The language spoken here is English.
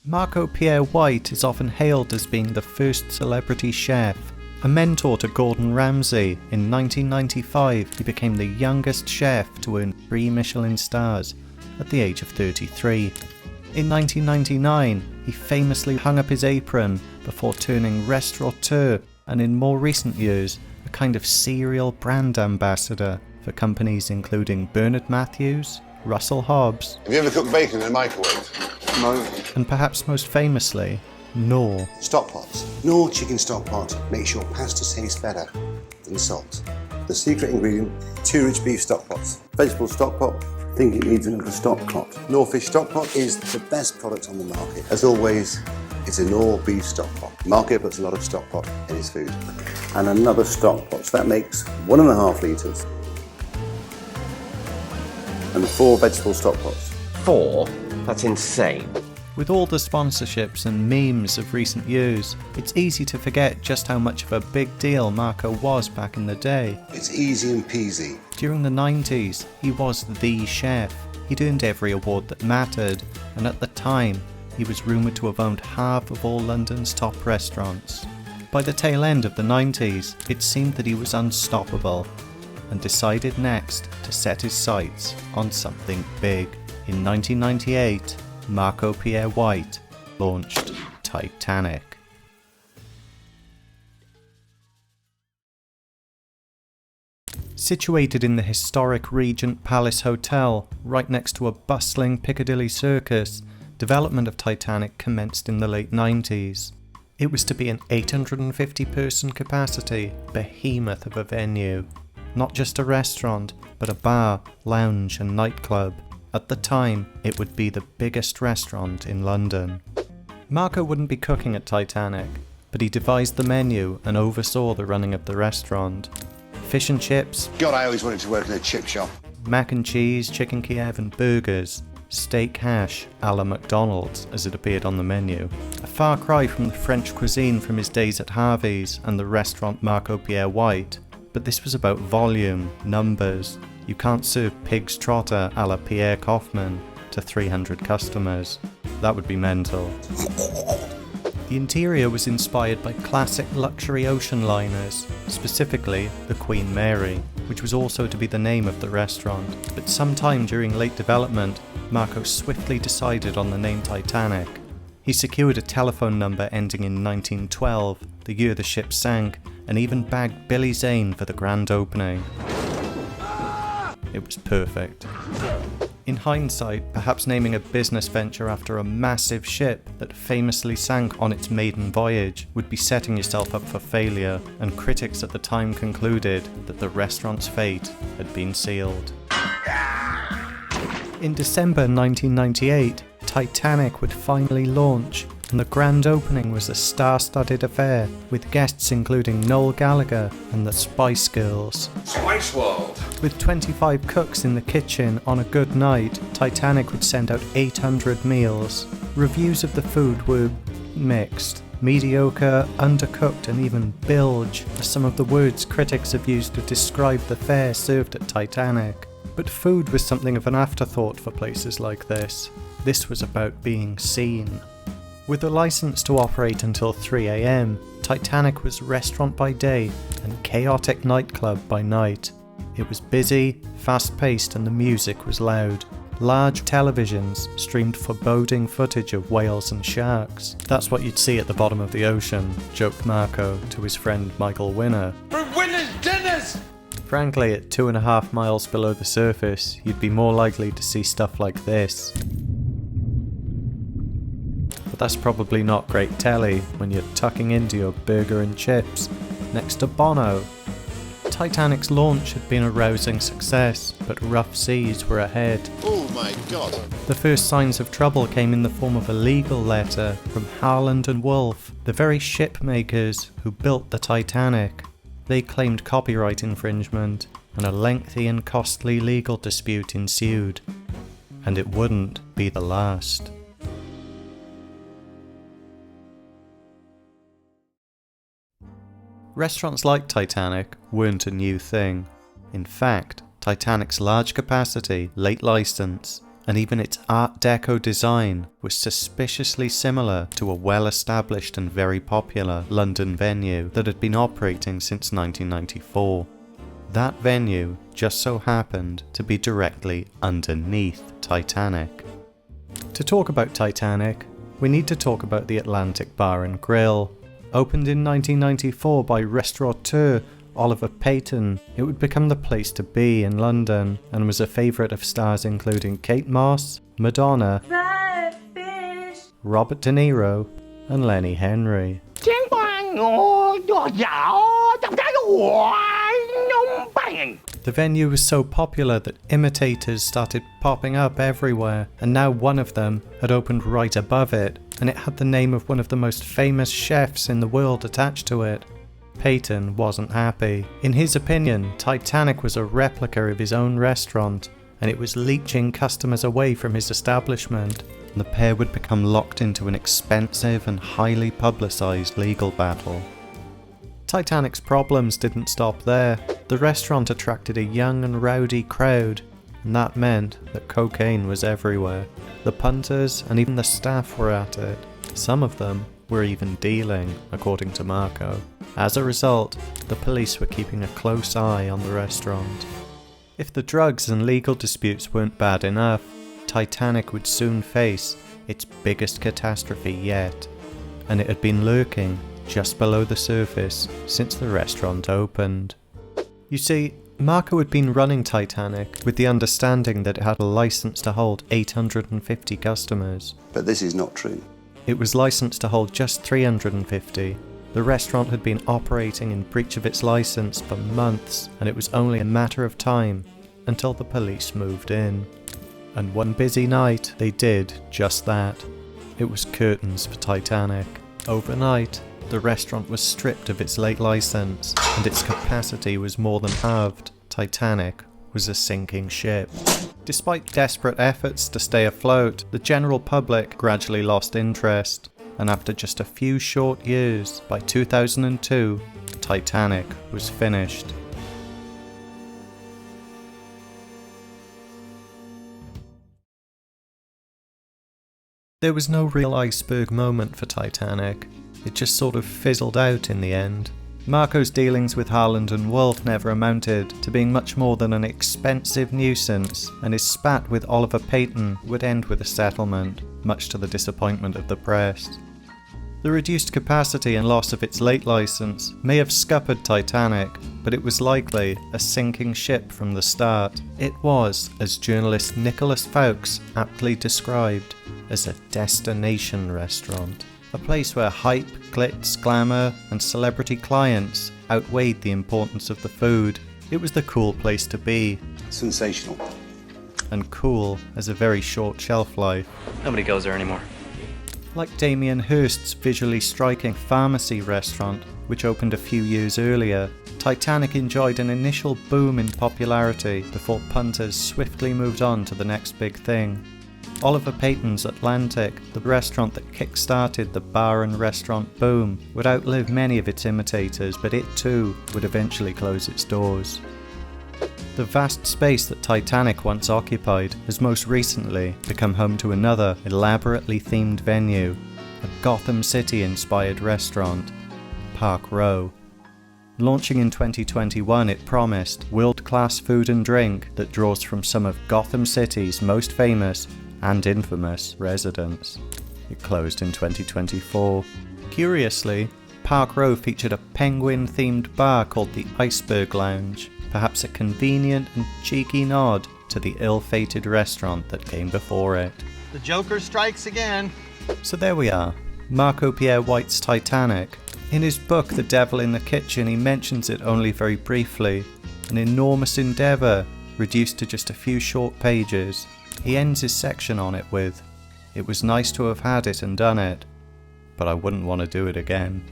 Marco Pierre White is often hailed as being the first celebrity chef. A mentor to Gordon Ramsay, in 1995 he became the youngest chef to earn 3 Michelin stars at the age of 33. In 1999 he famously hung up his apron before turning restaurateur, and in more recent years a kind of serial brand ambassador for companies including Bernard Matthews, Russell Hobbs. Have you ever cooked bacon in a microwave? No. And perhaps most famously, Knorr. Stock pots. Knorr chicken stock pot makes your pasta taste better than salt. The secret ingredient, 2 rich beef stock pots. Vegetable stock pot, think it needs another stock pot. Knorr fish stock pot is the best product on the market. As always, it's a Knorr beef stock pot. The market puts a lot of stock pot in his food. And another stock pot, so that makes 1.5 litres. And 4 vegetable stock pots. 4? That's insane. With all the sponsorships and memes of recent years, it's easy to forget just how much of a big deal Marco was back in the day. It's easy and peasy. During the 90s, he was the chef. He'd earned every award that mattered, and at the time, he was rumoured to have owned half of all London's top restaurants. By the tail end of the 90s, it seemed that he was unstoppable, and decided next to set his sights on something big. In 1998, Marco Pierre White launched Titanic. Situated in the historic Regent Palace Hotel, right next to a bustling Piccadilly Circus, development of Titanic commenced in the late 90s. It was to be an 850-person capacity behemoth of a venue. Not just a restaurant, but a bar, lounge and nightclub. At the time, it would be the biggest restaurant in London. Marco wouldn't be cooking at Titanic, but he devised the menu and oversaw the running of the restaurant. Fish and chips, God, I always wanted to work in a chip shop. mac and cheese, chicken Kiev and burgers, steak hash a la McDonald's as it appeared on the menu. A far cry from the French cuisine from his days at Harvey's and the restaurant Marco Pierre White, but this was about volume, numbers. You can't serve pig's trotter a la Pierre Kaufmann to 300 customers. That would be mental. The interior was inspired by classic luxury ocean liners, specifically the Queen Mary, which was also to be the name of the restaurant. But sometime during late development, Marco swiftly decided on the name Titanic. He secured a telephone number ending in 1912, the year the ship sank, and even bagged Billy Zane for the grand opening. It was perfect. In hindsight, perhaps naming a business venture after a massive ship that famously sank on its maiden voyage would be setting yourself up for failure, and critics at the time concluded that the restaurant's fate had been sealed. In December 1998, Titanic would finally launch, and the grand opening was a star-studded affair, with guests including Noel Gallagher and the Spice Girls. Spice World! With 25 cooks in the kitchen on a good night, Titanic would send out 800 meals. Reviews of the food were mixed. Mediocre, undercooked and even bilge are some of the words critics have used to describe the fare served at Titanic. But food was something of an afterthought for places like this. This was about being seen. With a license to operate until 3 AM, Titanic was restaurant by day and chaotic nightclub by night. It was busy, fast-paced and the music was loud. Large televisions streamed foreboding footage of whales and sharks. That's what you'd see at the bottom of the ocean, joked Marco to his friend Michael Winner. For winners' dinners! Frankly, at 2.5 miles below the surface, you'd be more likely to see stuff like this. But that's probably not great telly when you're tucking into your burger and chips next to Bono. Titanic's launch had been a rousing success, but rough seas were ahead. Oh my God! The first signs of trouble came in the form of a legal letter from Harland and Wolff, the very ship makers who built the Titanic. They claimed copyright infringement, and a lengthy and costly legal dispute ensued. And it wouldn't be the last. Restaurants like Titanic weren't a new thing. In fact, Titanic's large capacity, late license, and even its Art Deco design was suspiciously similar to a well-established and very popular London venue that had been operating since 1994. That venue just so happened to be directly underneath Titanic. To talk about Titanic, we need to talk about the Atlantic Bar and Grill. Opened in 1994 by restaurateur Oliver Peyton, it would become the place to be in London and was a favourite of stars including Kate Moss, Madonna, Robert De Niro, and Lenny Henry. The venue was so popular that imitators started popping up everywhere, and now one of them had opened right above it, and it had the name of one of the most famous chefs in the world attached to it. Peyton wasn't happy. In his opinion, Titanic was a replica of his own restaurant, and it was leeching customers away from his establishment, and the pair would become locked into an expensive and highly publicised legal battle. Titanic's problems didn't stop there. The restaurant attracted a young and rowdy crowd, and that meant that cocaine was everywhere. The punters and even the staff were at it. Some of them were even dealing, according to Marco. As a result, the police were keeping a close eye on the restaurant. If the drugs and legal disputes weren't bad enough, Titanic would soon face its biggest catastrophe yet, and it had been lurking just below the surface since the restaurant opened. You see, Marco had been running Titanic with the understanding that it had a license to hold 850 customers. But this is not true. It was licensed to hold just 350. The restaurant had been operating in breach of its license for months, and it was only a matter of time until the police moved in. And one busy night, they did just that. It was curtains for Titanic. Overnight, the restaurant was stripped of its late license, and its capacity was more than halved. Titanic was a sinking ship. Despite desperate efforts to stay afloat, the general public gradually lost interest, and after just a few short years, by 2002, Titanic was finished. There was no real iceberg moment for Titanic. It just sort of fizzled out in the end. Marco's dealings with Harland and Wolff never amounted to being much more than an expensive nuisance, and his spat with Oliver Peyton would end with a settlement, much to the disappointment of the press. The reduced capacity and loss of its late license may have scuppered Titanic, but it was likely a sinking ship from the start. It was, as journalist Nicholas Fowkes aptly described, as a destination restaurant. A place where hype, glitz, glamour, and celebrity clients outweighed the importance of the food. It was the cool place to be. Sensational. And cool has a very short shelf life. Nobody goes there anymore. Like Damien Hirst's visually striking Pharmacy restaurant, which opened a few years earlier, Titanic enjoyed an initial boom in popularity before punters swiftly moved on to the next big thing. Oliver Peyton's Atlantic, the restaurant that kick-started the bar and restaurant boom, would outlive many of its imitators, but it too would eventually close its doors. The vast space that Titanic once occupied has most recently become home to another elaborately themed venue, a Gotham City-inspired restaurant, Park Row. Launching in 2021, it promised world-class food and drink that draws from some of Gotham City's most famous and infamous residents. It closed in 2024. Curiously, Park Row featured a penguin-themed bar called the Iceberg Lounge, perhaps a convenient and cheeky nod to the ill-fated restaurant that came before it. The Joker strikes again. So there we are, Marco Pierre White's Titanic. In his book The Devil in the Kitchen, he mentions it only very briefly, an enormous endeavour reduced to just a few short pages. He ends his section on it with, "It was nice to have had it and done it, but I wouldn't want to do it again."